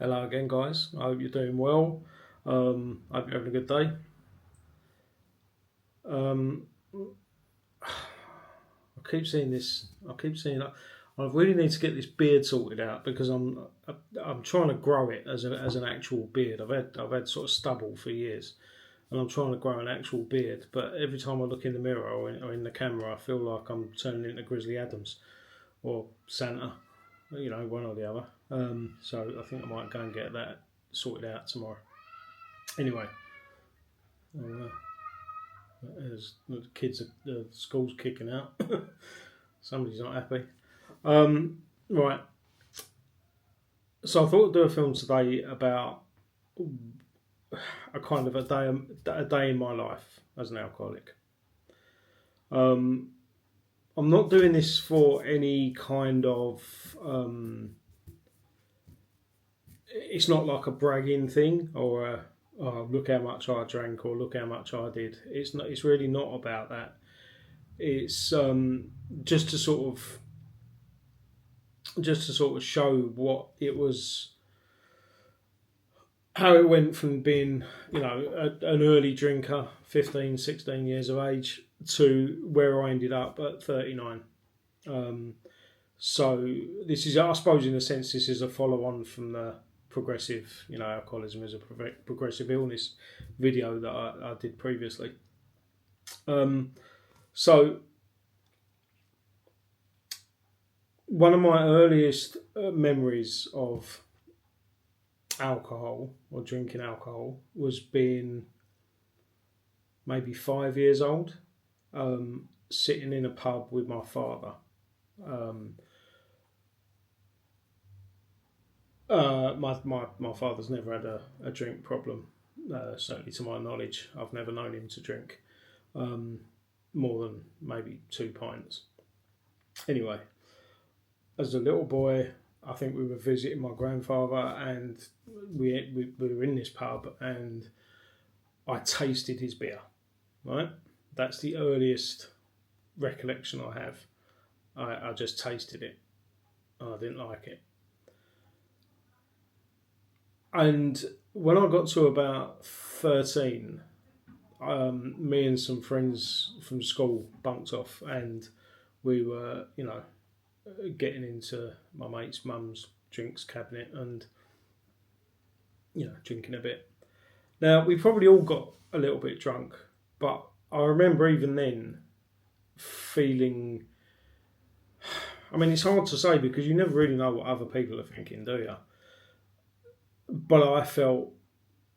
Hello again, guys. I hope you're doing well. I hope you're having a good day. Um, I keep seeing this. I keep seeing. I really need to get this beard sorted out because I'm trying to grow it as an actual beard. I've had sort of stubble for years, and I'm trying to grow an actual beard. But every time I look in the mirror or in the camera, I feel like I'm turning into Grizzly Adams or Santa. One or the other. So I think I might go and get that sorted out tomorrow. Anyway, uh, as the kids, the school's kicking out. Somebody's not happy. Right. So I thought I'd do a film today about a kind of a day in my life as an alcoholic. Um, I'm not doing this for any kind of. It's not like a bragging thing or a oh, look how much I drank or look how much I did. It's not. It's really not about that. It's just to sort of show what it was, how it went from being, an early drinker, 15, 16 years of age, to where I ended up at 39. Um, so this is, I suppose, in a sense, this is a follow-on from the progressive, alcoholism is a progressive illness video that I did previously. Um, so one of my earliest memories of alcohol or drinking alcohol was being maybe 5 years old, sitting in a pub with my father. Um, my father's never had a drink problem, certainly to my knowledge. I've never known him to drink more than maybe 2 pints. Anyway, as a little boy, I think we were visiting my grandfather, and we were in this pub, and I tasted his beer. Right, that's the earliest recollection I have. I just tasted it, and I didn't like it. And when I got to about 13, me and some friends from school bunked off, and we were, getting into my mate's mum's drinks cabinet and, drinking a bit. Now, we probably all got a little bit drunk, but I remember even then feeling. I mean, it's hard to say because you never really know what other people are thinking, do you? But I felt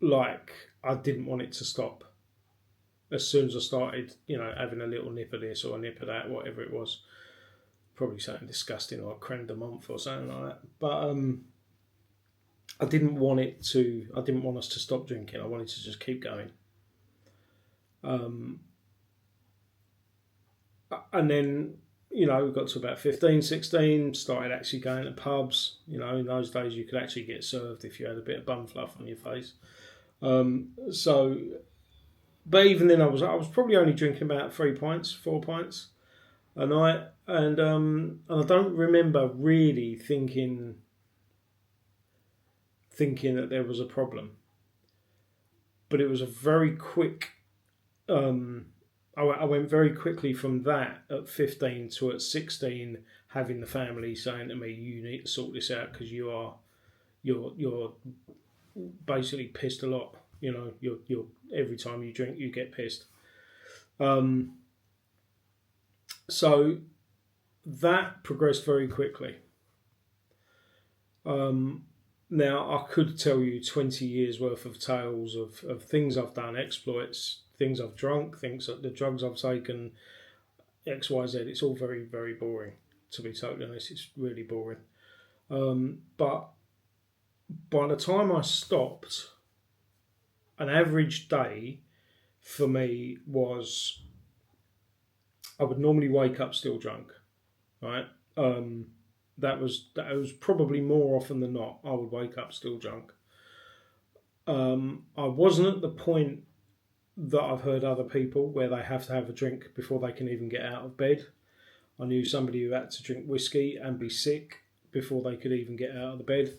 like I didn't want it to stop. As soon as I started, having a little nip of this or a nip of that, whatever it was, probably something disgusting or a creme de menthe or something like that. But I didn't want it to. I didn't want us to stop drinking. I wanted to just keep going. Um, and then we got to about 15, 16, started actually going to pubs. In those days you could actually get served if you had a bit of bum fluff on your face. So, but even then I was probably only drinking about 3 pints, 4 pints a night, and I don't remember really thinking that there was a problem. But it was a very quick. I went very quickly from that at 15 to at 16 having the family saying to me, "You need to sort this out because you're basically pissed a lot. You're every time you drink you get pissed." So that progressed very quickly. Now, I could tell you 20 years worth of tales of things I've done, exploits, things I've drunk, things that the drugs I've taken, X, Y, Z. It's all very, very boring, to be totally honest. It's really boring. But by the time I stopped, an average day for me was I would normally wake up still drunk, right? That was probably more often than not. I would wake up still drunk. I wasn't at the point that I've heard other people where they have to have a drink before they can even get out of bed. I knew somebody who had to drink whiskey and be sick before they could even get out of the bed.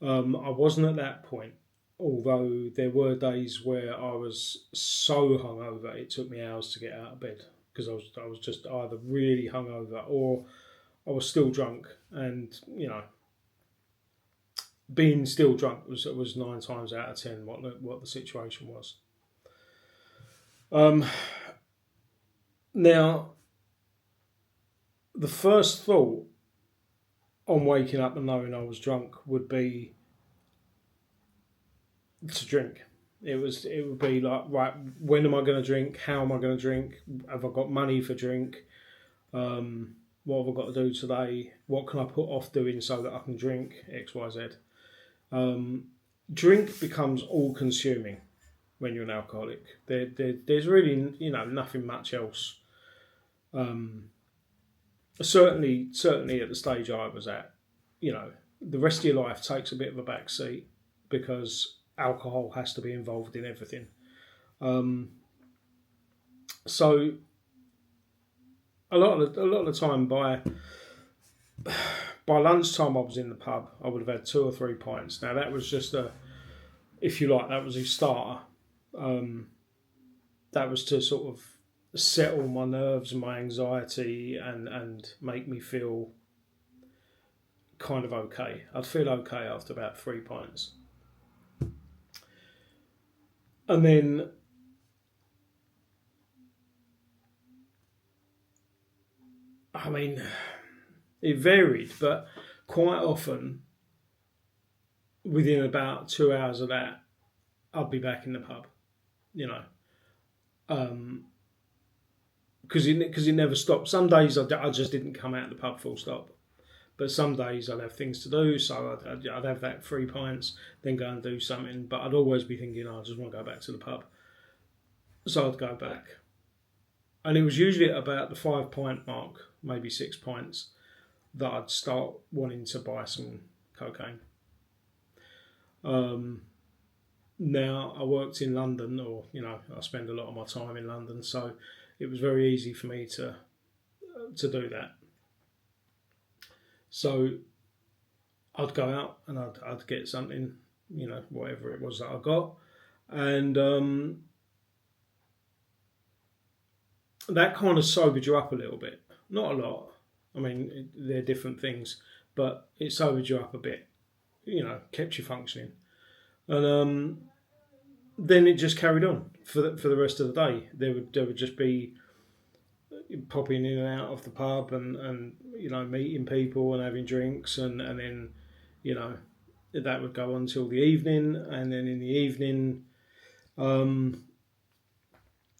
I wasn't at that point, although there were days where I was so hungover it took me hours to get out of bed because I was just either really hungover or I was still drunk, and being still drunk was 9 times out of 10 what the situation was. Now, the first thought on waking up and knowing I was drunk would be to drink. It would be like, right, when am I going to drink? How am I going to drink? Have I got money for drink? What have I got to do today? What can I put off doing so that I can drink X, Y, Z? Drink becomes all consuming when you're an alcoholic. There's really nothing much else. Certainly at the stage I was at, the rest of your life takes a bit of a back seat because alcohol has to be involved in everything. So a lot of the time by lunchtime I was in the pub, I would have had 2 or 3 pints. Now that was just if you like, that was a starter. That was to sort of settle my nerves and my anxiety and make me feel kind of okay. I'd feel okay after about 3 pints. And then it varied, but quite often within about 2 hours of that, I'd be back in the pub, because it never stopped. Some days I just didn't come out of the pub full stop, but some days I'd have things to do, so I'd have that 3 pints, then go and do something. But I'd always be thinking, I just want to go back to the pub, so I'd go back, and it was usually at about the 5 pint mark, maybe 6 pints, that I'd start wanting to buy some cocaine. Now I worked in London, or I spend a lot of my time in London, so it was very easy for me to do that. So I'd go out and I'd get something, whatever it was that I got, and that kind of sobered you up a little bit. Not a lot. I mean, they're different things, but it sobered you up a bit. Kept you functioning, and then it just carried on for the rest of the day. There would just be popping in and out of the pub and meeting people and having drinks, and then that would go on till the evening, and then in the evening, when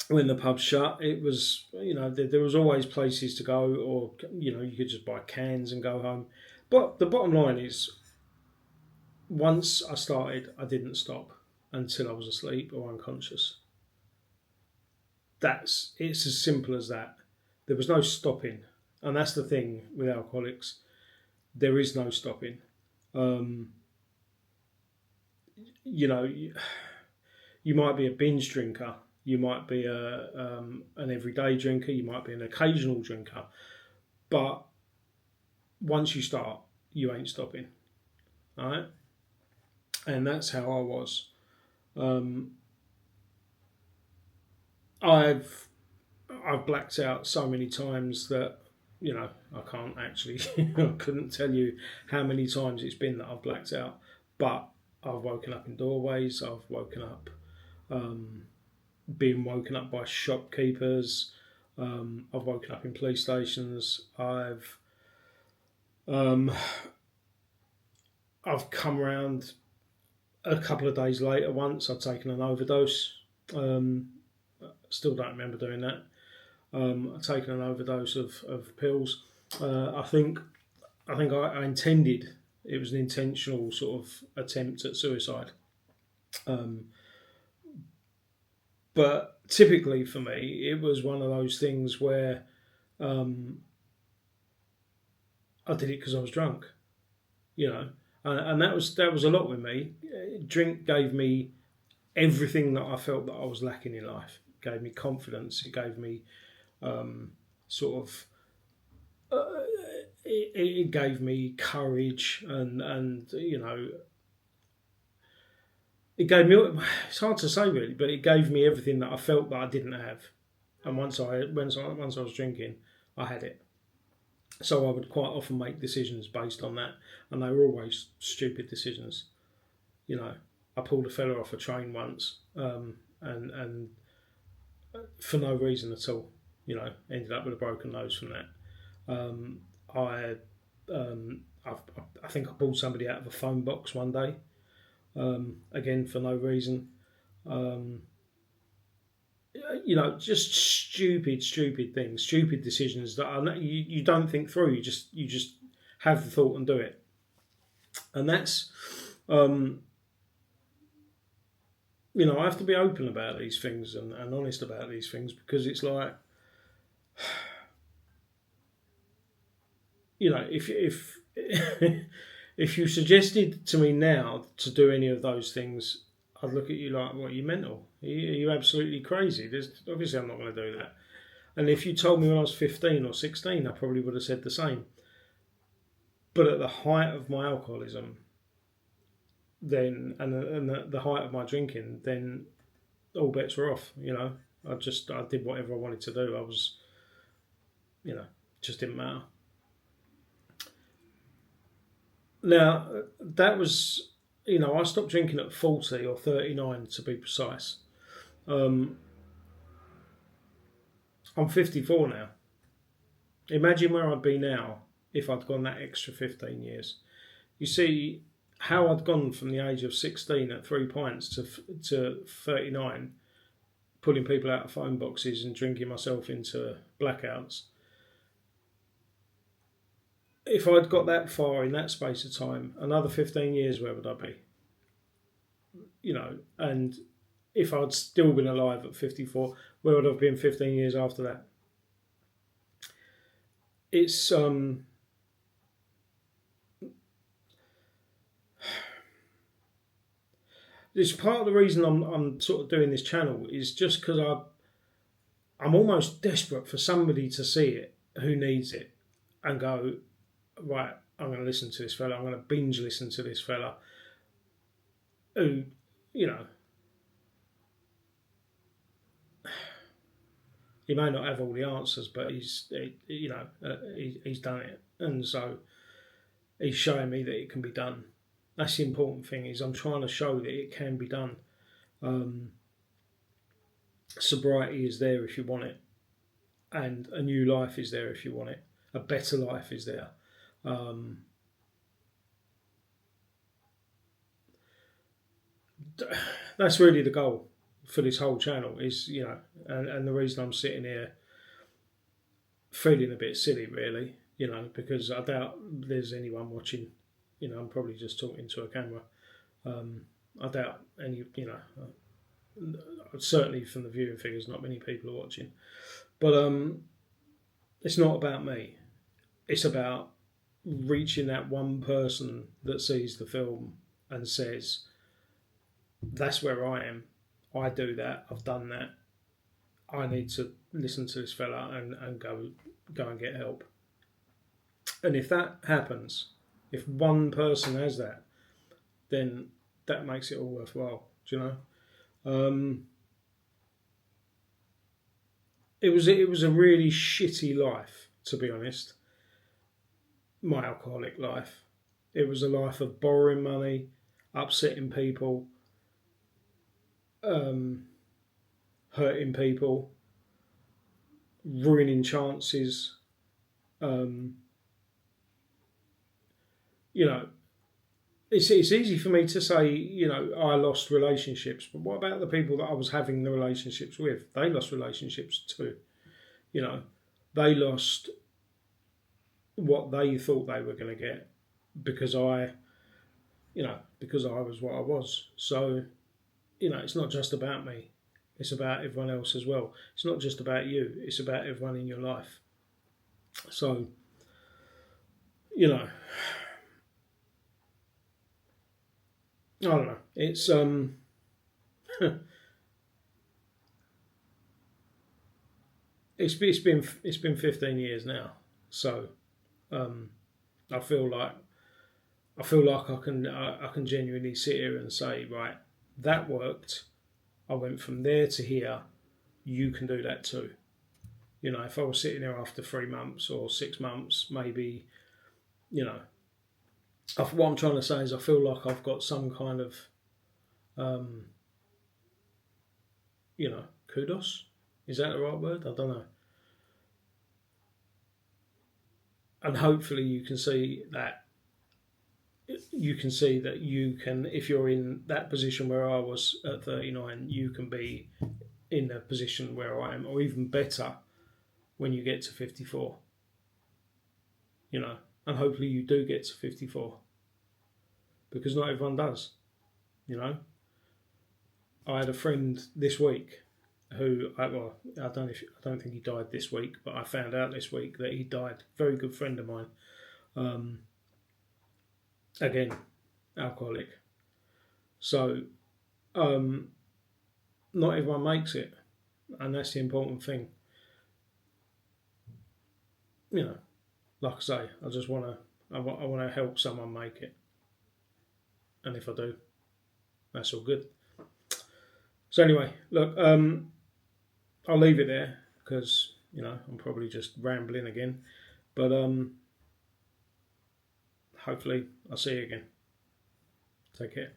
the pub shut, it was there was always places to go, or you could just buy cans and go home. But the bottom line is, once I started, I didn't stop until I was asleep or unconscious. It's as simple as that. There was no stopping, and that's the thing with alcoholics. There is no stopping. You might be a binge drinker, you might be an everyday drinker, you might be an occasional drinker, but once you start, you ain't stopping. All right, and that's how I was. I've blacked out so many times that I can't actually I couldn't tell you how many times it's been that I've blacked out. But I've woken up in doorways. I've woken up, being woken up by shopkeepers. I've woken up in police stations. I've come around a couple of days later. Once I'd taken an overdose. Still don't remember doing that. I'd taken an overdose of pills. I think I intended, it was an intentional sort of attempt at suicide. But typically for me, it was one of those things where I did it because I was drunk, and that was a lot with me. Drink gave me everything that I felt that I was lacking in life. It gave me confidence. It gave me it gave me courage, and it gave me. It's hard to say really, but it gave me everything that I felt that I didn't have. And once I was drinking, I had it. So I would quite often make decisions based on that, and they were always stupid decisions. You know, I pulled a fella off a train once, and for no reason at all. You know, ended up with a broken nose from that. Um, I, I think I pulled somebody out of a phone box one day, again for no reason. Um, you know, just stupid things, stupid decisions that you don't think through. You just have the thought and do it, and that's, um, you know, I have to be open about these things and honest about these things, because it's like, you know, if if you suggested to me now to do any of those things, I'd look at you like, what, are you mental? Are you absolutely crazy? Obviously I'm not going to do that. And if you told me when I was 15 or 16, I probably would have said the same. But at the height of my alcoholism, then, and the height of my drinking, then all bets were off. You know, I did whatever I wanted to do. I was, you know, just didn't matter. Now, that was, you know, I stopped drinking at 40 or 39 to be precise. I'm 54 now. Imagine where I'd be now if I'd gone that extra 15 years. You see how I'd gone from the age of 16 at 3 pints to 39, pulling people out of phone boxes and drinking myself into blackouts. If I'd got that far in that space of time, another 15 years, where would I be? You know, and if I'd still been alive at 54, where would I have been 15 years after that? It's it's part of the reason I'm sort of doing this channel, is just because I'm almost desperate for somebody to see it who needs it and go, right, I'm going to listen to this fella. I'm going to binge listen to this fella who, you know, he may not have all the answers, but he's done it, and so he's showing me that it can be done. That's the important thing, is I'm trying to show that it can be done. Sobriety is there if you want it, and a new life is there if you want it. A better life is there. That's really the goal for this whole channel, is, you know, and the reason I'm sitting here feeling a bit silly, really, you know, because I doubt there's anyone watching. You know, I'm probably just talking to a camera. I doubt any, you know, certainly from the viewing figures, not many people are watching. But it's not about me. It's about reaching that one person that sees the film and says, that's where I am. I do that. I've done that. I need to listen to this fella and go and get help. And if that happens, if one person has that, then that makes it all worthwhile. Do you know? It was a really shitty life, to be honest. My alcoholic life. It was a life of borrowing money, upsetting people, hurting people, ruining chances. You know, it's easy for me to say, you know, I lost relationships, but what about the people that I was having the relationships with? They lost relationships too. You know, they lost what they thought they were going to get because I was what I was. So, you know, it's not just about me. It's about everyone else as well. It's not just about you. It's about everyone in your life. So, you know, I don't know. It's it's been 15 years now. So, I feel like I can genuinely sit here and say, right, that worked. I went from there to here. You can do that too. You know, if I was sitting there after 3 months or 6 months, maybe, you know, what I'm trying to say is I feel like I've got some kind of, you know, kudos. Is that the right word? I don't know. And hopefully you can see that you can, if you're in that position where I was at 39, you can be in the position where I am, or even better when you get to 54. You know, and hopefully you do get to 54, because not everyone does. You know, I had a friend this week who I don't think he died this week, but I found out this week that he died. Very good friend of mine. Again, alcoholic. So, not everyone makes it, and that's the important thing. You know, like I say, I just want to help someone make it, and if I do, that's all good. So anyway, look, I'll leave it there because you know I'm probably just rambling again, but hopefully I'll see you again. Take care.